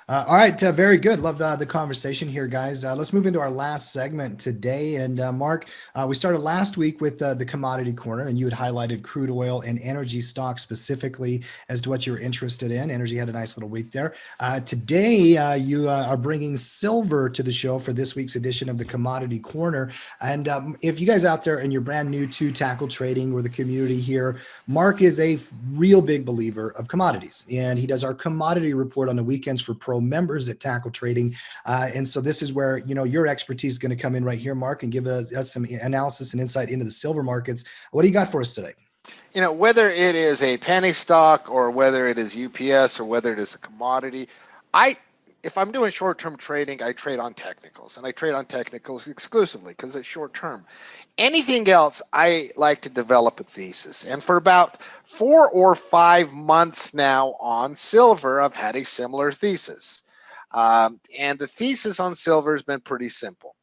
All right, very good. Love the conversation here, guys. Let's move into our last segment today. And Mark, we started last week with the commodity corner, and you had highlighted crude oil and energy stocks specifically as to what you were interested in. Energy had a nice little week there. Today, you are bringing silver to the show for this week's edition of the commodity corner. And if you guys out there and you're brand new to tackle trading or the community here, Mark is a real big believer of commodities, and he does our commodity report on the weekends for pro members at Tackle Trading. And so this is where your expertise is going to come in right here, Mark, and give us some analysis and insight into the silver markets. What do you got for us today? Whether it is a penny stock or whether it is UPS or whether it is a commodity, I if I'm doing short-term trading, I trade on technicals, and I trade on technicals exclusively because it's short-term. Anything else, I like to develop a thesis. And for about 4 or 5 months now on silver, I've had a similar thesis. And the thesis on silver has been pretty simple.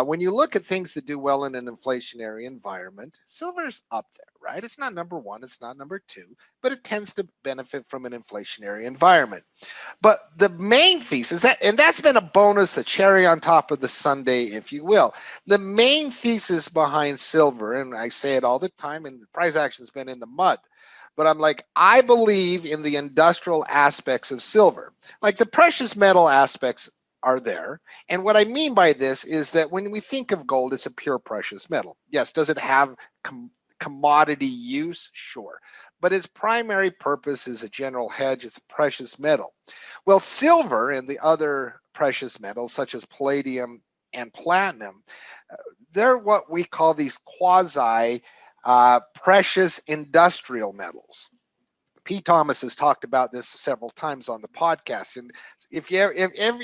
When you look at things that do well in an inflationary environment, silver's up there, right? It's not number one, it's not number two, but it tends to benefit from an inflationary environment. But the main thesis and that's been a bonus, the cherry on top of the sundae, if you will. The main thesis behind silver, and I say it all the time, and the price action's been in the mud. But I'm like, I believe in the industrial aspects of silver, like the precious metal aspects are there. And what I mean by this is that when we think of gold, it's a pure precious metal. Yes, does it have commodity use? Sure. But its primary purpose is a general hedge. It's a precious metal. Well, silver and the other precious metals, such as palladium and platinum, they're what we call these quasi precious industrial metals. Pete Thomas has talked about this several times on the podcast. And if you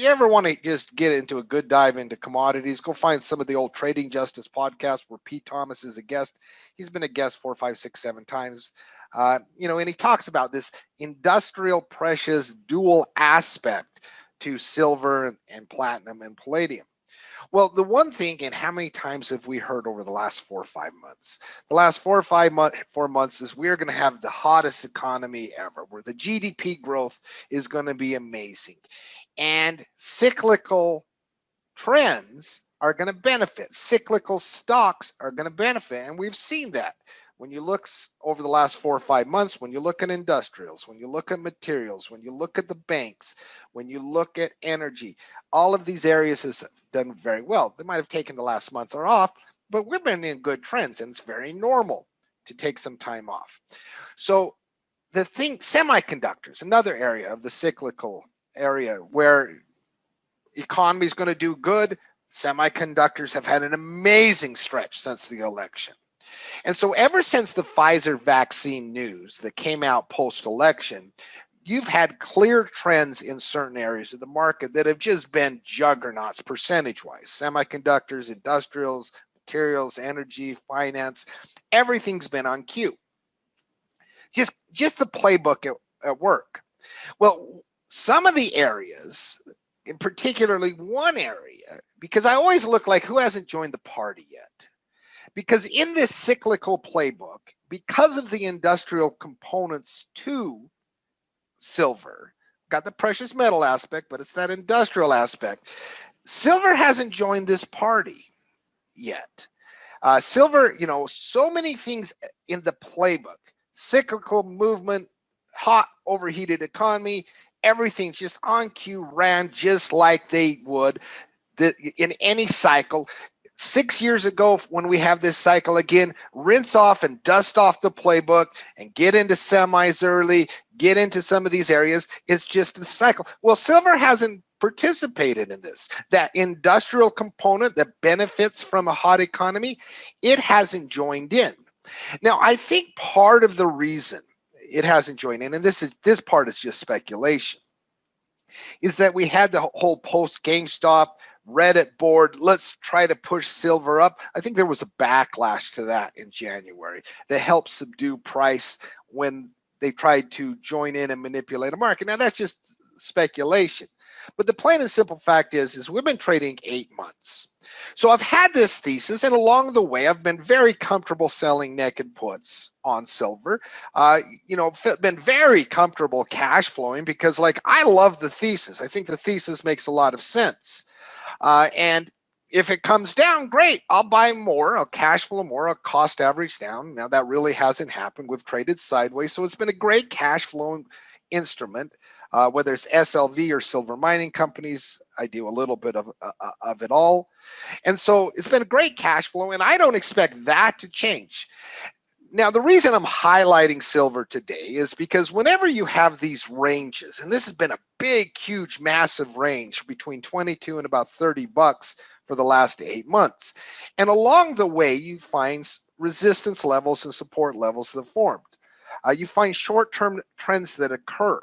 ever want to just get into a good dive into commodities, go find some of the old Trading Justice podcasts where Pete Thomas is a guest. He's been a guest 4, 5, 6, 7 times. And he talks about this industrial precious dual aspect to silver and platinum and palladium. Well, the one thing, and how many times have we heard over the last 4 or 5 months? The last 4 months is we're going to have the hottest economy ever, where the GDP growth is going to be amazing, and cyclical trends are going to benefit. Cyclical stocks are going to benefit, and we've seen that. When you look over the last 4 or 5 months, when you look at industrials, when you look at materials, when you look at the banks, when you look at energy, all of these areas have done very well. They might have taken the last month or off, but we've been in good trends, and it's very normal to take some time off. So the thing, semiconductors, another area of the cyclical area where economy is going to do good. Semiconductors have had an amazing stretch since the election. And so, ever since the Pfizer vaccine news that came out post election, you've had clear trends in certain areas of the market that have just been juggernauts percentage wise. Semiconductors, industrials, materials, energy, finance, everything's been on cue. Just the playbook at work. Well, some of the areas, in particularly one area, because I always look like who hasn't joined the party yet. Because in this cyclical playbook, because of the industrial components to silver, got the precious metal aspect, but it's that industrial aspect. Silver hasn't joined this party yet. Silver, so many things in the playbook, cyclical movement, hot, overheated economy, everything's just on cue, ran just like they would in any cycle. 6 years ago, when we have this cycle again, rinse off and dust off the playbook and get into semis early, get into some of these areas. It's just a cycle. Well, silver hasn't participated in this. That industrial component that benefits from a hot economy, it hasn't joined in. Now, I think part of the reason it hasn't joined in, and this part is just speculation, is that we had the whole post GameStop Reddit board, let's try to push silver up. I think there was a backlash to that in January that helped subdue price when they tried to join in and manipulate a market. Now, that's just speculation. But the plain and simple fact is we've been trading 8 months. So I've had this thesis, and along the way, I've been very comfortable selling naked puts on silver. Been very comfortable cash flowing because, like, I love the thesis. I think the thesis makes a lot of sense. And if it comes down, great. I'll buy more. I'll cash flow more. I'll cost average down. Now that really hasn't happened. We've traded sideways, so it's been a great cash flow instrument. Whether it's SLV or silver mining companies, I do a little bit of it all. And so it's been a great cash flow, and I don't expect that to change. Now, the reason I'm highlighting silver today is because whenever you have these ranges, and this has been a big, huge, massive range between 22 and about $30 for the last 8 months. And along the way, you find resistance levels and support levels that formed. You find short-term trends that occur.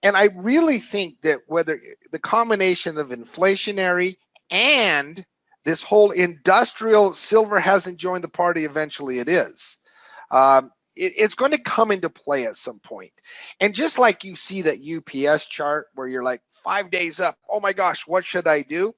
And I really think that whether the combination of inflationary and this whole industrial, silver hasn't joined the party, eventually it is. It's going to come into play at some point. And just like you see that UPS chart where you're like 5 days up, oh my gosh, what should I do?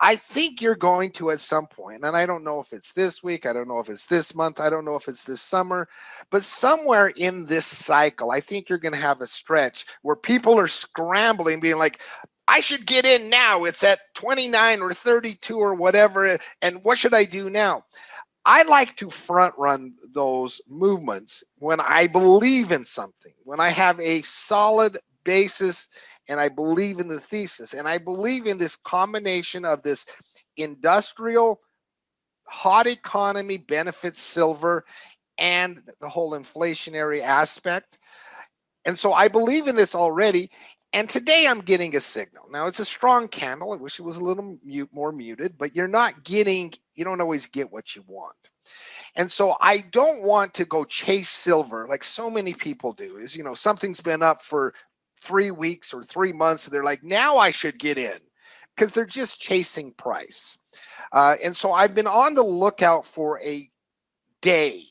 I think you're going to at some point, and I don't know if it's this week, I don't know if it's this month, I don't know if it's this summer, but somewhere in this cycle, I think you're going to have a stretch where people are scrambling, being like, I should get in now. It's at 29 or 32 or whatever. And what should I do now? I like to front run those movements when I believe in something, when I have a solid basis and I believe in the thesis. And I believe in this combination of this industrial hot economy benefits silver and the whole inflationary aspect. And so I believe in this already. And today I'm getting a signal. Now it's a strong candle. I wish it was a little more muted, but you don't always get what you want. And so I don't want to go chase silver like so many people do. Is, something's been up for 3 weeks or 3 months. And they're like, now I should get in, because they're just chasing price. And so I've been on the lookout for a day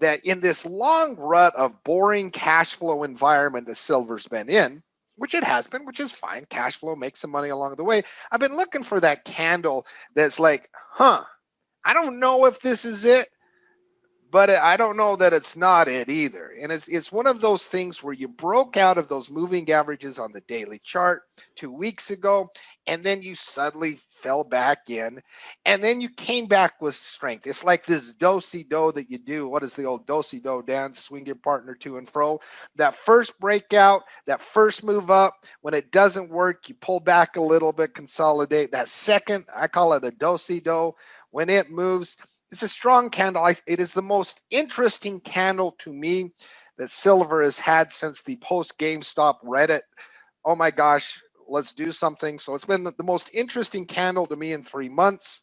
that in this long rut of boring cash flow environment that silver's been in, which it has been, which is fine. Cash flow makes some money along the way. I've been looking for that candle that's like, I don't know if this is it, but I don't know that it's not it either. And it's one of those things where you broke out of those moving averages on the daily chart 2 weeks ago, and then you suddenly fell back in, and then you came back with strength. It's like this do-si-do that you do. What is the old do-si-do dance? Swing your partner to and fro. That first breakout, that first move up, when it doesn't work, you pull back a little bit, consolidate. That second, I call it a do-si-do. When it moves, it's a strong candle. It is the most interesting candle to me that silver has had since the post GameStop Reddit. Oh my gosh, let's do something. So it's been the most interesting candle to me in 3 months.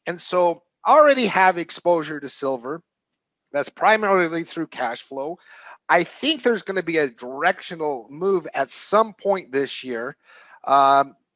And so I already have exposure to silver. That's primarily through cash flow. I think there's going to be a directional move at some point this year.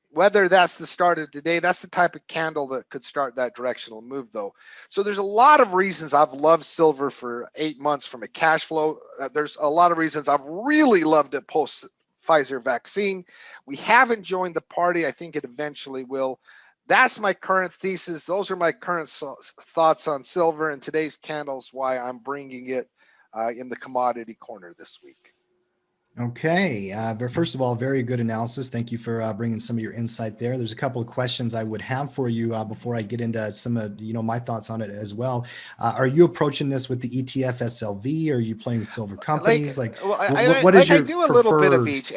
Whether that's the start of today, that's the type of candle that could start that directional move, though. So there's a lot of reasons I've loved silver for 8 months from a cash flow. There's a lot of reasons I've really loved it post Pfizer vaccine. We haven't joined the party. I think it eventually will. That's my current thesis. Those are my current thoughts on silver, and today's candle's why I'm bringing it in the commodity corner this week. Okay, but first of all, very good analysis. Thank you for bringing some of your insight there. There's a couple of questions I would have for you before I get into some of my thoughts on it as well. Are you approaching this with the ETF SLV? Are you playing silver companies? What is your I do a little bit of preferred? each.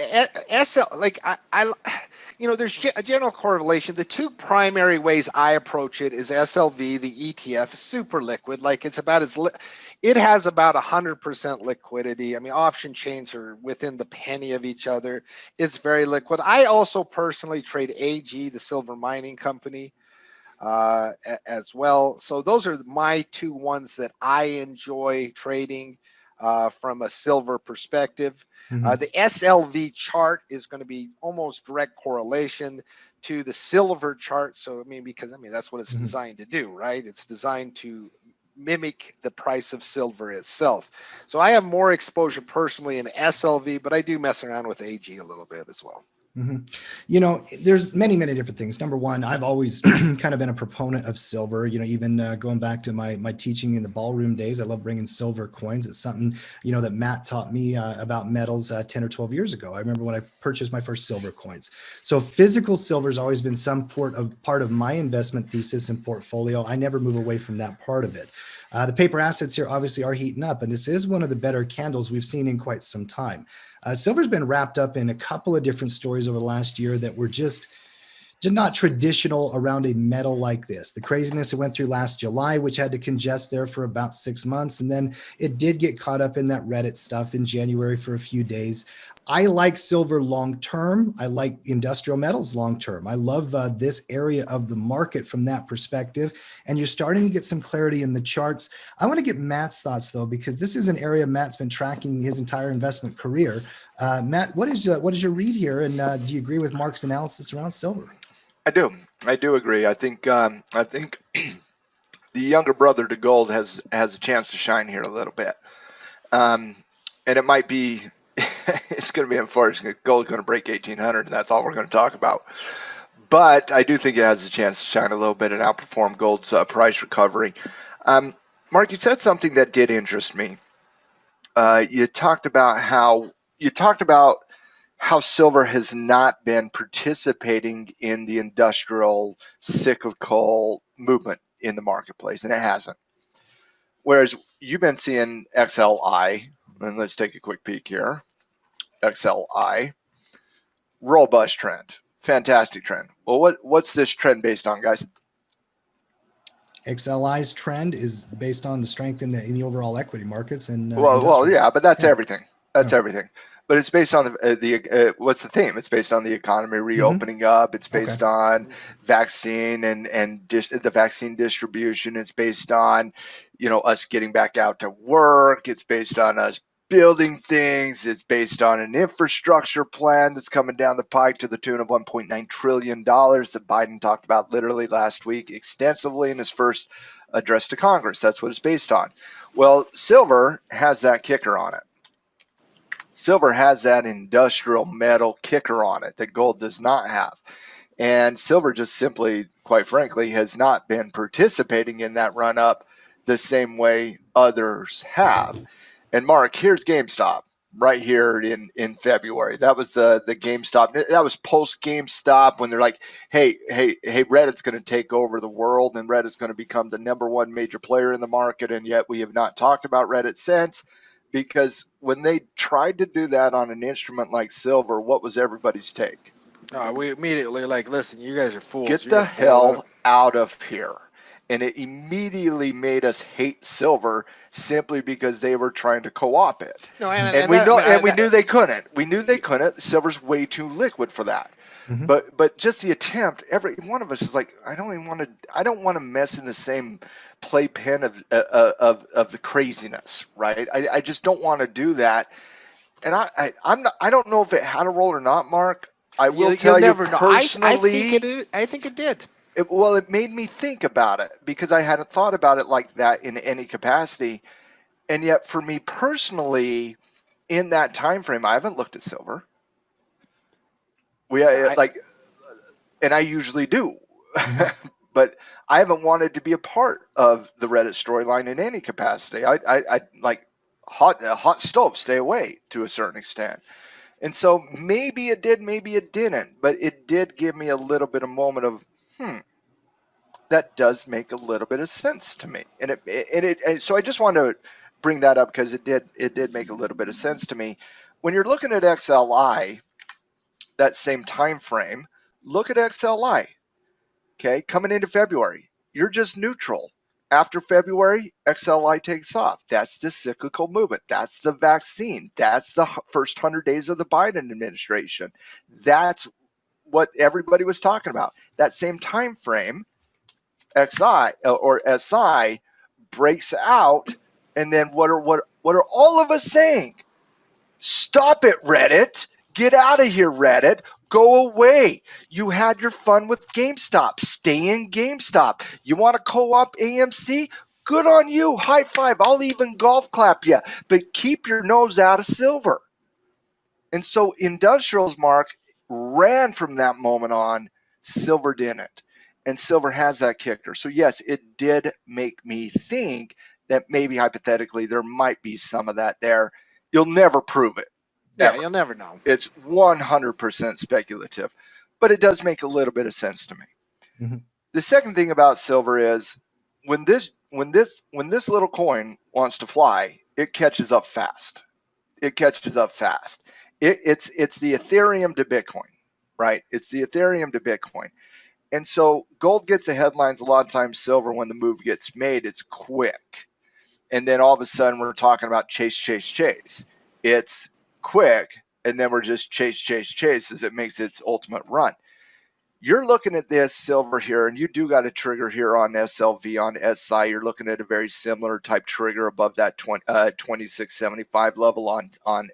There's a general correlation. The two primary ways I approach it is SLV, the ETF, super liquid. Like it has about 100% liquidity. I mean, option chains are within the penny of each other. It's very liquid. I also personally trade AG, the silver mining company, as well. So those are my two ones that I enjoy trading from a silver perspective. The SLV chart is going to be almost direct correlation to the silver chart. So, because that's what it's designed to do, right? It's designed to mimic the price of silver itself. So I have more exposure personally in SLV, but I do mess around with AG a little bit as well. Mhm. You know, there's many, many different things. Number one, I've always kind of been a proponent of silver. You know, even going back to my teaching in the ballroom days, I love bringing silver coins. It's something that Matt taught me about metals 10 or 12 years ago. I remember when I purchased my first silver coins. So physical silver has always been some part of my investment thesis and portfolio. I never move away from that part of it. The paper assets here obviously are heating up, and this is one of the better candles we've seen in quite some time. Silver's been wrapped up in a couple of different stories over the last year that were just not traditional around a metal like this. The craziness it went through last July, which had to congest there for about 6 months. And then it did get caught up in that Reddit stuff in January for a few days. I like silver long term. I like industrial metals long term. I love this area of the market from that perspective. And you're starting to get some clarity in the charts. I want to get Matt's thoughts, though, because this is an area Matt's been tracking his entire investment career. Matt, what is your read here? And do you agree with Mark's analysis around silver? I do. I do agree. I think the younger brother to gold has a chance to shine here a little bit. And it might be it's going to be unfortunate. Gold's going to break 1800, and that's all we're going to talk about. But I do think it has a chance to shine a little bit and outperform gold's price recovery. Mark, you said something that did interest me. You talked about how silver has not been participating in the industrial cyclical movement in the marketplace, and it hasn't. Whereas you've been seeing XLI, and let's take a quick peek here. XLI, robust trend, fantastic trend. Well, what's this trend based on, guys? XLI's trend is based on the strength in the overall equity markets and yeah, but that's yeah. everything. That's everything. But it's based on the what's the theme? It's based on the economy reopening up. It's based on vaccine and the vaccine distribution. It's based on us getting back out to work. It's based on us building things. It's based on an infrastructure plan that's coming down the pike to the tune of $1.9 trillion that Biden talked about literally last week extensively in his first address to Congress. That's what it's based on. Well, silver has that kicker on it. Silver has that industrial metal kicker on it that gold does not have. And silver just simply, quite frankly, has not been participating in that run up the same way others have. And Mark, here's GameStop right here in February. That was the GameStop. That was post GameStop when they're like, hey, Reddit's going to take over the world and Reddit's going to become the #1 major player in the market. And yet we have not talked about Reddit since. Because when they tried to do that on an instrument like silver, what was everybody's take? We immediately listen, you guys are fools. Get the hell out of here. And it immediately made us hate silver simply because they were trying to co-op it. No, we knew they couldn't. We knew they couldn't. Silver's way too liquid for that. Mm-hmm. But just the attempt, every one of us is like, I don't want to mess in the same playpen of the craziness, right? I just don't want to do that. And I don't know if it had a role or not, Mark. I will tell you personally. I think it did. It made me think about it because I hadn't thought about it like that in any capacity. And yet for me personally, in that time frame, I haven't looked at silver. And I usually do, but I haven't wanted to be a part of the Reddit storyline in any capacity. I like hot stove, stay away to a certain extent. And so maybe it did, maybe it didn't, but it did give me a little bit of moment of, that does make a little bit of sense to me. And so I just wanted to bring that up because it did make a little bit of sense to me. When you're looking at XLI, that same time frame, look at XLI. Okay, coming into February, you're just neutral. After February, XLI takes off. That's the cyclical movement. That's the vaccine. That's the first 100 days of the Biden administration. That's what everybody was talking about. That same time frame, XI or SI breaks out, and then what are all of us saying? Stop it, Reddit. Get out of here, Reddit. Go away. You had your fun with GameStop. Stay in GameStop. You want to co-op AMC? Good on you. High five. I'll even golf clap you. But keep your nose out of silver. And so industrials, Mark, ran from that moment on. Silver didn't. And silver has that kicker. So yes, it did make me think that maybe hypothetically there might be some of that there. You'll never prove it. Yeah, Ever. you'll never know. It's 100% speculative, but it does make a little bit of sense to me. Mm-hmm. The second thing about silver is when this little coin wants to fly, it catches up fast. It catches up fast. It's the Ethereum to Bitcoin, right? It's the Ethereum to Bitcoin. And so gold gets the headlines a lot of times. Silver, when the move gets made, it's quick. And then all of a sudden we're talking about chase. It's quick, and then we're just chase as it makes its ultimate run. You're looking at this silver here, and you do got a trigger here on SLV, on SI. You're looking at a very similar type trigger above that 2675 level on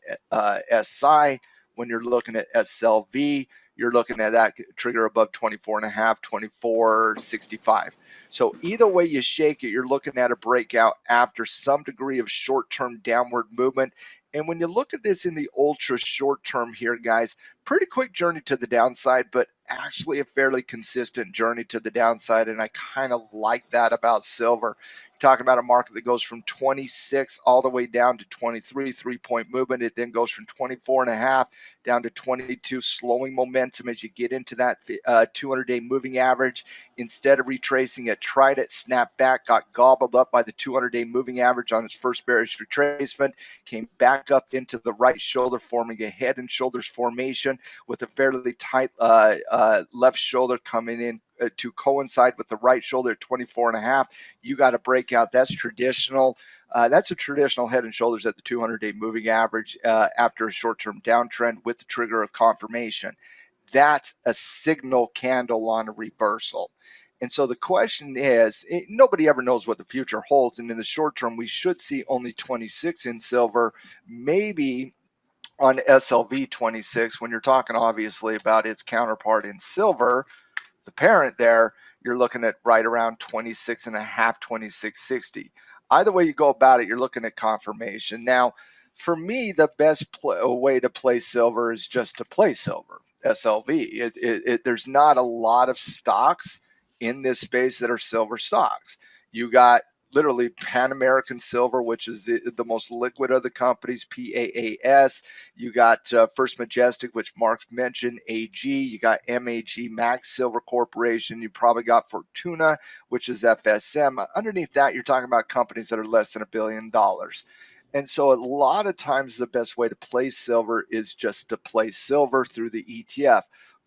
SI. When you're looking at SLV, you're looking at that trigger above 24.5, 2465. So either way you shake it, you're looking at a breakout after some degree of short-term downward movement. And when you look at this in the ultra short term here, guys, pretty quick journey to the downside, but actually a fairly consistent journey to the downside. And I kind of like that about silver. You're talking about a market that goes from 26 all the way down to 23, 3-point movement. It then goes from 24.5 down to 22, slowing momentum as you get into that 200-day moving average. Instead of retracing it, tried it, snapped back, got gobbled up by the 200-day moving average on its first bearish retracement, came back up into the right shoulder, forming a head and shoulders formation with a fairly tight left shoulder coming in to coincide with the right shoulder at 24.5. You got a breakout. That's traditional. That's a traditional head and shoulders at the 200-day moving average after a short-term downtrend with the trigger of confirmation. That's a signal candle on a reversal. And so the question is, nobody ever knows what the future holds. And in the short term, we should see only 26 in silver, maybe on SLV 26. When you're talking obviously about its counterpart in silver, the parent there, you're looking at right around 26.5, 26.60. Either way you go about it, you're looking at confirmation. Now, for me, the best way to play silver is just to play silver, SLV. There's not a lot of stocks in this space that are silver stocks. You got literally Pan American Silver, which is the most liquid of the companies, PAAS. You got First Majestic, which Mark mentioned, AG. You got MAG, Max Silver Corporation. You probably got Fortuna, which is FSM. Underneath that, you're talking about companies that are less than $1 billion. And so a lot of times the best way to play silver is just to play silver through the ETF.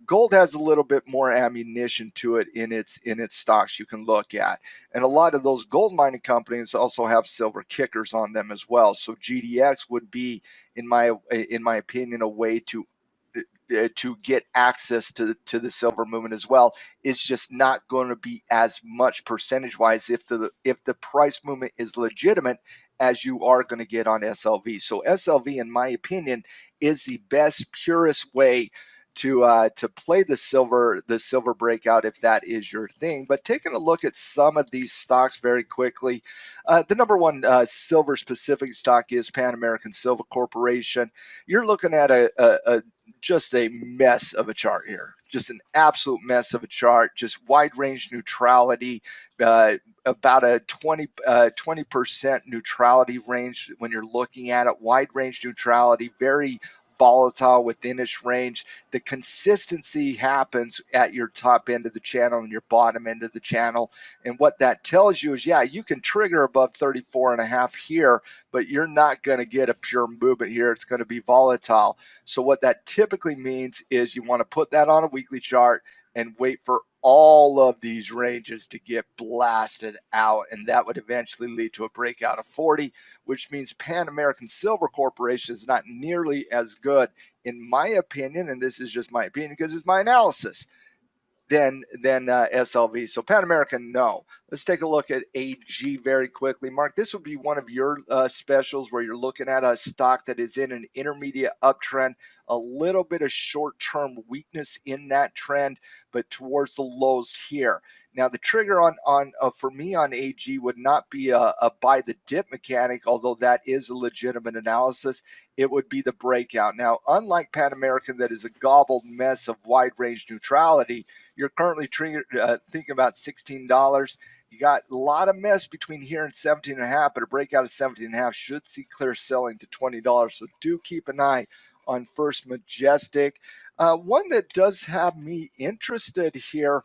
Gold has a little bit more ammunition to it in its stocks you can look at. And a lot of those gold mining companies also have silver kickers on them as well. So GDX would be, in my opinion, a way to get access to the silver movement as well. It's just not going to be as much percentage wise if the price movement is legitimate as you are going to get on SLV. So SLV, in my opinion, is the best, purest way to play the silver breakout if that is your thing. But taking a look at some of these stocks very quickly, the number one silver specific stock is Pan American Silver Corporation. You're looking at just a mess of a chart here, just an absolute mess of a chart, just wide range neutrality, about a 20% neutrality range when you're looking at it, wide range neutrality, very volatile within its range. The consistency happens at your top end of the channel and your bottom end of the channel. And what that tells you is, yeah, you can trigger above 34.5 here, but you're not going to get a pure movement here. It's going to be volatile. So what that typically means is you want to put that on a weekly chart and wait for all of these ranges to get blasted out, and that would eventually lead to a breakout of 40, which means Pan American Silver Corporation is not nearly as good, in my opinion, and this is just my opinion because it's my analysis. than SLV. So Pan American, no. Let's take a look at AG very quickly. Mark, this would be one of your specials where you're looking at a stock that is in an intermediate uptrend, a little bit of short-term weakness in that trend, but towards the lows here. Now, the trigger for me on AG would not be a buy the dip mechanic, although that is a legitimate analysis. It would be the breakout. Now, unlike Pan American, that is a gobbled mess of wide range neutrality, you're currently thinking about $16. You got a lot of mess between here and 17.5, but a breakout of 17.5 should see clear selling to $20. So do keep an eye on First Majestic. One that does have me interested here,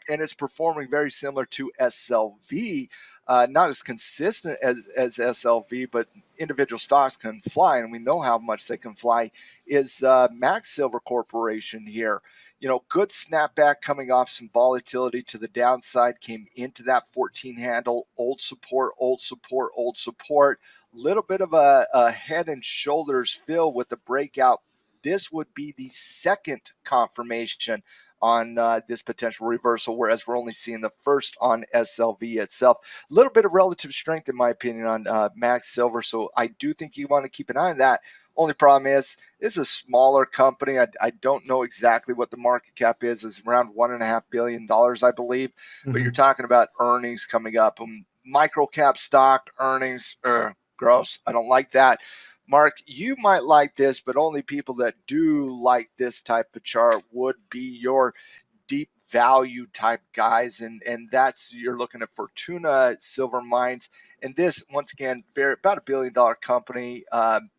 and it's performing very similar to SLV, not as consistent as SLV, but individual stocks can fly, and we know how much they can fly, is Max Silver Corporation here. You know, good snapback coming off some volatility to the downside, came into that 14 handle, old support, old support, old support, little bit of a head and shoulders fill with the breakout. This would be the second confirmation on this potential reversal, whereas we're only seeing the first on SLV itself. A little bit of relative strength, in my opinion, on Max Silver, so I do think you want to keep an eye on that. Only problem is, it's a smaller company. I don't know exactly what the market cap is. It's around $1.5 billion, I believe, but you're talking about earnings coming up. Micro cap stock earnings, gross. I don't like that. Mark, you might like this, but only people that do like this type of chart would be your deep value type guys, and that's, you're looking at Fortuna Silver Mines. And this, once again, about $1 billion company,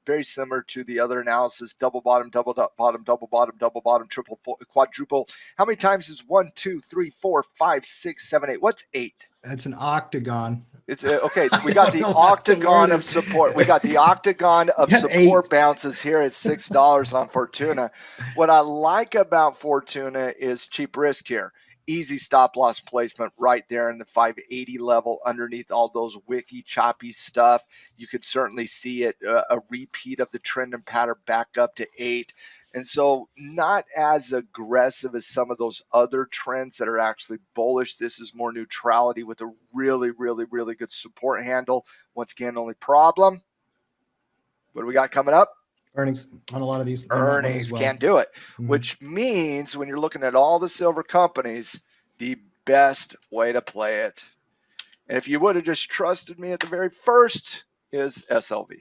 very similar to the other analysis: double bottom, double bottom, double bottom, double bottom, triple, quadruple. How many times is 1, 2, 3, 4, 5, 6, 7, 8? What's 8? It's an octagon. It's okay. We got the octagon of support. We got the octagon of support bounces here at $6 on Fortuna. What I like about Fortuna is cheap risk here. Easy stop loss placement right there in the 580 level underneath all those wicky choppy stuff. You could certainly see it, a repeat of the trend and pattern back up to 8. And so not as aggressive as some of those other trends that are actually bullish. This is more neutrality with a really, really, really good support handle. Once again, only problem, what do we got coming up? Earnings on a lot of these. Earnings well. can't do it, which means when you're looking at all the silver companies, the best way to play it, and if you would have just trusted me at the very first, is SLV.